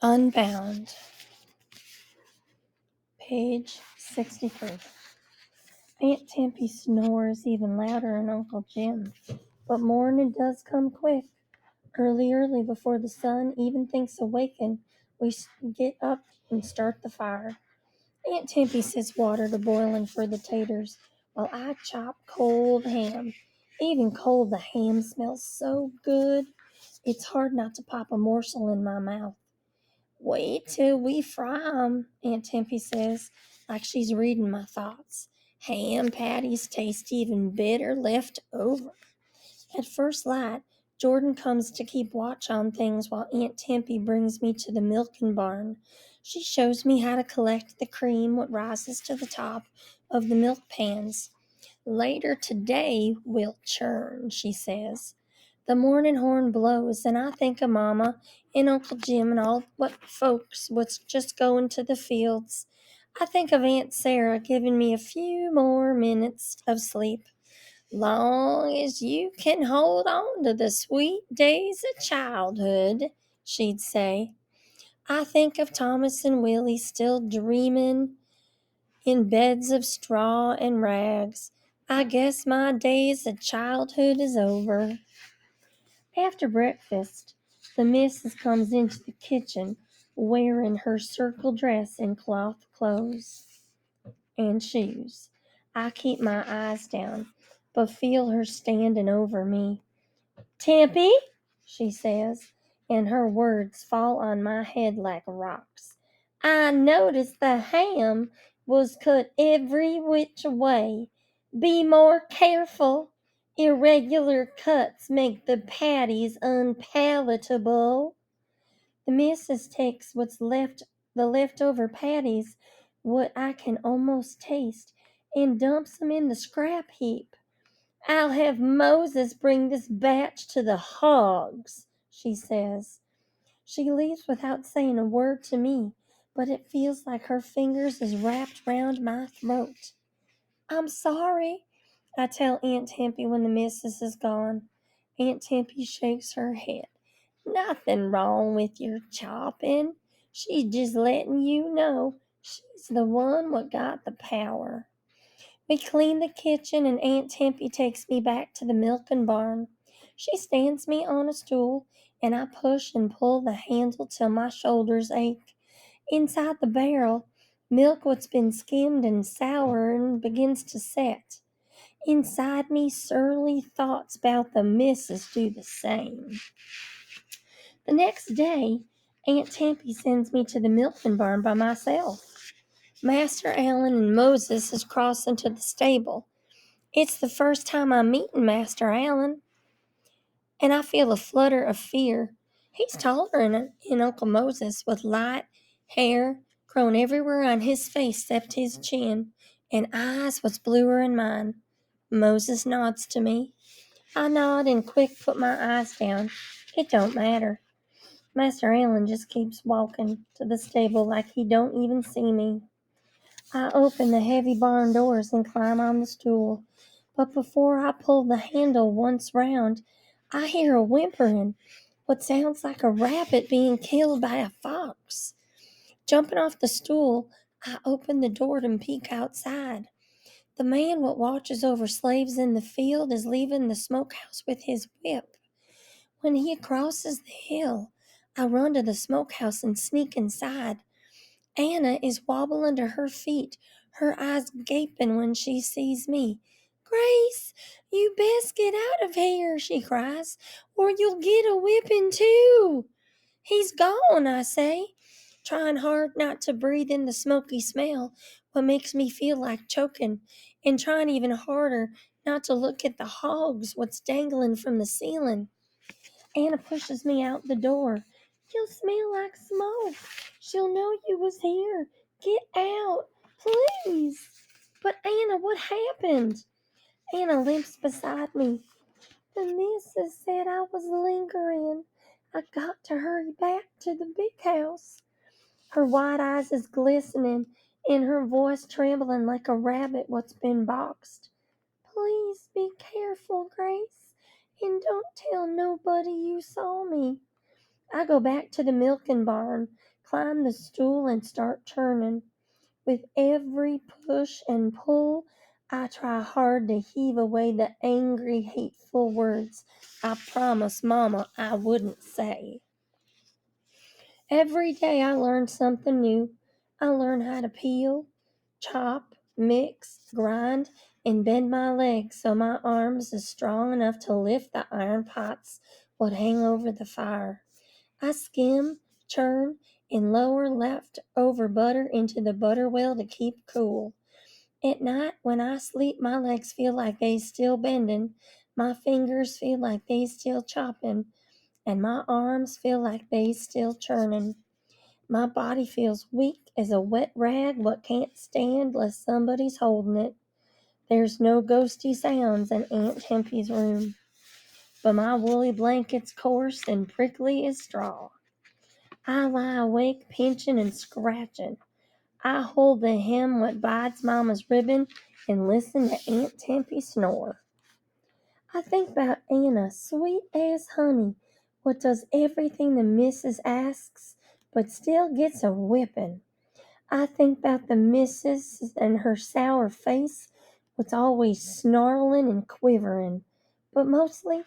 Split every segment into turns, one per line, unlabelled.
Unbound, page 63. Aunt Tempy snores even louder than Uncle Jim, but morning does come quick. Early before the sun even thinks of waking, we get up and start the fire. Aunt Tempy sets water to boiling for the taters, while I chop cold ham. Even cold, the ham smells so good, it's hard not to pop a morsel in my mouth. Wait till we fry 'em, Aunt Tempy says, like she's reading my thoughts. Ham patties taste even better left over. At first light, Jordan comes to keep watch on things while Aunt Tempy brings me to the milking barn. She shows me how to collect the cream what rises to the top of the milk pans. Later today we'll churn, she says. The morning horn blows, and I think of Mama and Uncle Jim and all what folks was just going to the fields. I think of Aunt Sarah giving me a few more minutes of sleep. Long as you can hold on to the sweet days of childhood, she'd say. I think of Thomas and Willie still dreaming in beds of straw and rags. I guess my days of childhood is over. After breakfast, the missus comes into the kitchen wearing her circle dress and cloth clothes and shoes. I keep my eyes down, but feel her standing over me. Tempy, she says, and her words fall on my head like rocks. I noticed the ham was cut every which way. Be more careful. Irregular cuts make the patties unpalatable. The missus takes the leftover patties, what I can almost taste, and dumps 'em in the scrap heap. I'll have Moses bring this batch to the hogs, she says. She leaves without saying a word to me, but it feels like her fingers is wrapped round my throat. I'm sorry, I tell Aunt Tempy when the missus is gone. Aunt Tempy shakes her head. Nothing wrong with your chopping. She's just letting you know she's the one what got the power. We clean the kitchen, and Aunt Tempy takes me back to the milking barn. She stands me on a stool, and I push and pull the handle till my shoulders ache. Inside the barrel, milk what's been skimmed and soured begins to set. Inside me, surly thoughts about the missus do the same. The next day, Aunt Tempy sends me to the milking barn by myself. Master Allen and Moses is crossing to the stable. It's the first time I'm meeting Master Allen, and I feel a flutter of fear. He's taller than Uncle Moses, with light hair grown everywhere on his face except his chin, and eyes what's bluer than mine. Moses nods to me. I nod and quick put my eyes down. It don't matter. Master Allen just keeps walking to the stable like he don't even see me. I open the heavy barn doors and climb on the stool. But before I pull the handle once round, I hear a whimpering, what sounds like a rabbit being killed by a fox. Jumping off the stool, I open the door and peek outside. The man what watches over slaves in the field is leaving the smokehouse with his whip. When he crosses the hill, I run to the smokehouse and sneak inside. Anna is wobbling to her feet, her eyes gaping when she sees me. Grace, you best get out of here, she cries, or you'll get a whipping too. He's gone, I say, trying hard not to breathe in the smoky smell, what makes me feel like choking, and trying even harder not to look at the hogs what's dangling from the ceiling. Anna pushes me out the door. You'll smell like smoke. She'll know you was here. Get out, please. But Anna, what happened? Anna limps beside me. The missus said I was lingering. I got to hurry back to the big house. Her white eyes is glistening and her voice trembling like a rabbit what's been boxed. Please be careful, Grace, and don't tell nobody you saw me. I go back to the milking barn, climb the stool, and start churning. With every push and pull, I try hard to heave away the angry, hateful words I promised Mama I wouldn't say. Every day I learn something new. I learn how to peel, chop, mix, grind, and bend my legs so my arms is strong enough to lift the iron pots what hang over the fire. I skim, churn, and lower leftover butter into the butter well to keep cool. At night, when I sleep, my legs feel like they still bending, my fingers feel like they still chopping, and my arms feel like they still churning. My body feels weak as a wet rag what can't stand less somebody's holding it. There's no ghosty sounds in Aunt Tempy's room, but my woolly blanket's coarse and prickly as straw. I lie awake pinching and scratching. I hold the hem what bides Mama's ribbon and listen to Aunt Tempy snore. I think about Anna, sweet as honey, what does everything the missus asks, but still gets a whipping. I think about the missus and her sour face, what's always snarling and quivering. But mostly,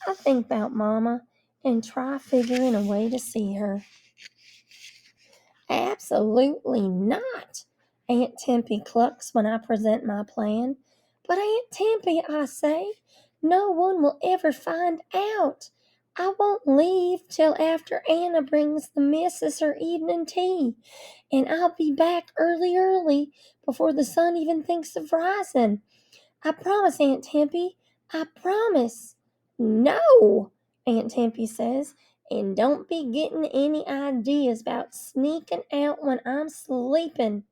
I think about Mama and try figuring a way to see her. Absolutely not, Aunt Tempy clucks when I present my plan. But Aunt Tempy, I say, no one will ever find out. I won't leave till after Anna brings the missus her evening tea, and I'll be back early, before the sun even thinks of rising. I promise, Aunt Tempy. I promise. No, Aunt Tempy says, and don't be getting any ideas about sneaking out when I'm sleeping.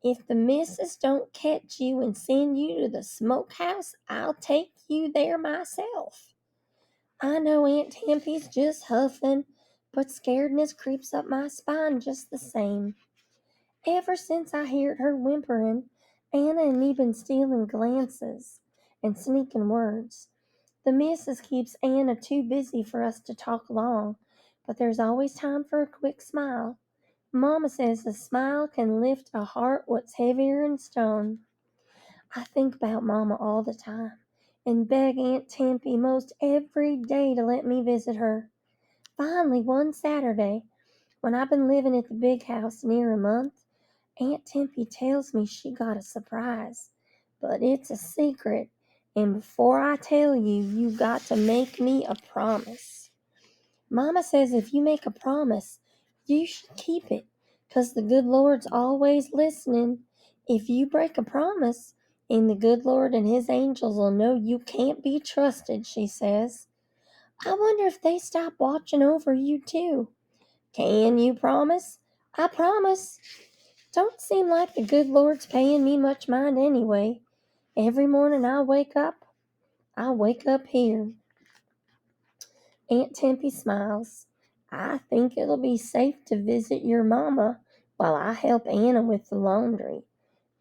If the missus don't catch you and send you to the smokehouse, I'll take you there myself. I know Aunt Tempy's just huffing, but scaredness creeps up my spine just the same. Ever since I heard her whimpering, Anna and me been stealing glances and sneaking words. The missus keeps Anna too busy for us to talk long, but there's always time for a quick smile. Mama says a smile can lift a heart what's heavier 'n stone. I think about Mama all the time and beg Aunt Tempy most every day to let me visit her. Finally, one Saturday, when I've been living at the big house near a month, Aunt Tempy tells me she got a surprise, but it's a secret, and before I tell you, you got to make me a promise. Mama says if you make a promise, you should keep it, 'cause the good Lord's always listening. If you break a promise, and the good Lord and his angels will know you can't be trusted, she says. I wonder if they stop watching over you too. Can you promise? I promise. Don't seem like the good Lord's paying me much mind anyway. Every morning I wake up here. Aunt Tempy smiles. I think it'll be safe to visit your mama while I help Anna with the laundry.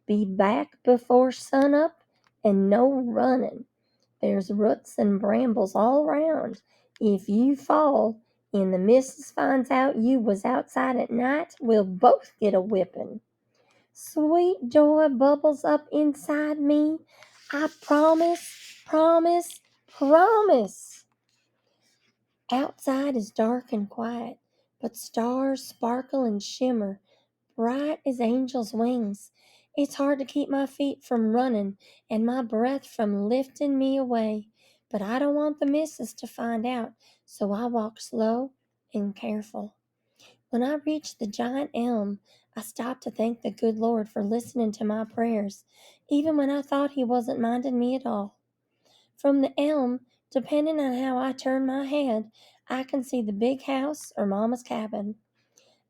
Be back before sunup and no running. There's roots and brambles all round. If you fall and the missus finds out you was outside at night, we'll both get a whipping. Sweet joy bubbles up inside me. I promise, promise, promise. Outside is dark and quiet, but stars sparkle and shimmer, bright as angels' wings. It's hard to keep my feet from running and my breath from lifting me away, but I don't want the missus to find out, so I walk slow and careful. When I reach the giant elm, I stop to thank the good Lord for listening to my prayers, even when I thought he wasn't minding me at all. From the elm, depending on how I turn my head, I can see the big house or Mama's cabin.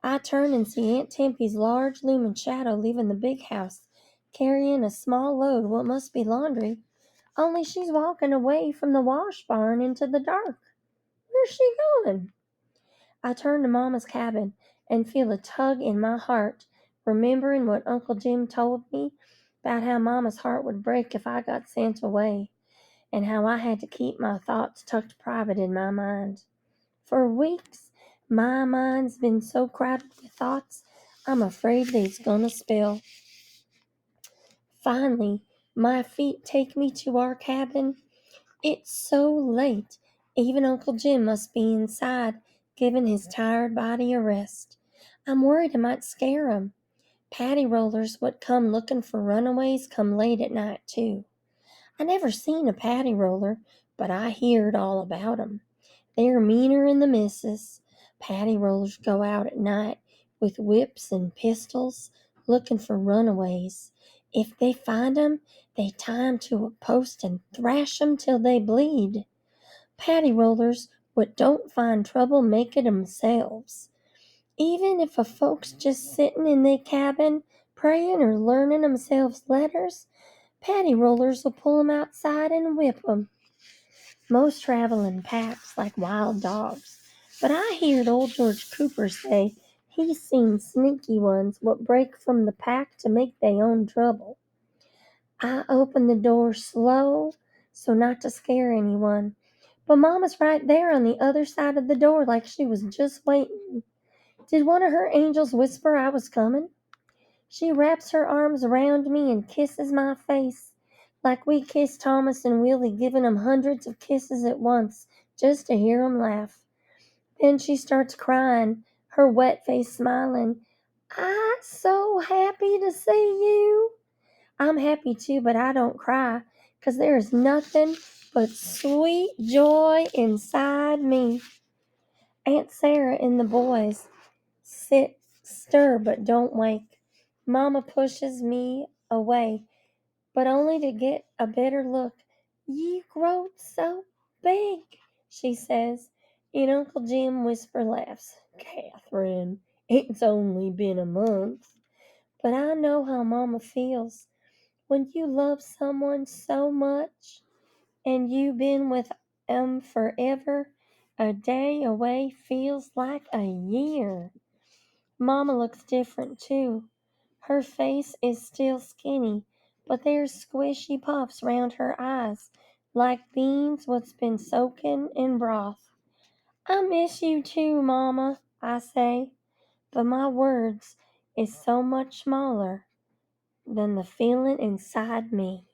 I turn and see Aunt Tempy's large looming shadow leaving the big house, carrying a small load what must be laundry, only she's walking away from the wash barn into the dark. Where's she going? I turn to Mama's cabin and feel a tug in my heart, remembering what Uncle Jim told me about how Mama's heart would break if I got sent away, and how I had to keep my thoughts tucked private in my mind. For weeks, My mind's been so crowded with thoughts, I'm afraid they's gonna spill. Finally, my feet take me to our cabin. It's so late, even Uncle Jim must be inside, giving his tired body a rest. I'm worried I might scare him. Patty rollers what come looking for runaways come late at night, too. I never seen a patty roller, but I heerd all about 'em. They're meaner'n the missus. Patty rollers go out at night with whips and pistols, looking for runaways. If they find 'em, they tie 'em to a post and thrash 'em till they bleed. Patty rollers what don't find trouble make it 'emselves. Even if a folks just sittin' in they cabin, prayin' or learnin' 'emselves letters, patty rollers'll pull 'em outside and whip 'em. Most travel in packs like wild dogs, but I heerd old George Cooper say he's seen sneaky ones what break from the pack to make they own trouble. I opened the door slow so not to scare anyone, but Mama's right there on the other side of the door like she was just waiting. Did one of her angels whisper I was comin'? She wraps her arms around me and kisses my face like we kissed Thomas and Willie, giving 'em hundreds of kisses at once just to hear 'em laugh. Then she starts crying, her wet face smiling. I'm so happy to see you. I'm happy too, but I don't cry, 'cause there is nothing but sweet joy inside me. Aunt Sarah and the boys sit, stir, but don't wake. Mama pushes me away, but only to get a better look. You growed so big, she says. And Uncle Jim whisper laughs. Catherine, it's only been a month. But I know how Mama feels. When you love someone so much and you've been with 'em forever, a day away feels like a year. Mama looks different too. Her face is still skinny, but there's squishy puffs round her eyes, like beans what's been soaking in broth. I miss you too, Mama, I say, but my words is so much smaller than the feeling inside me.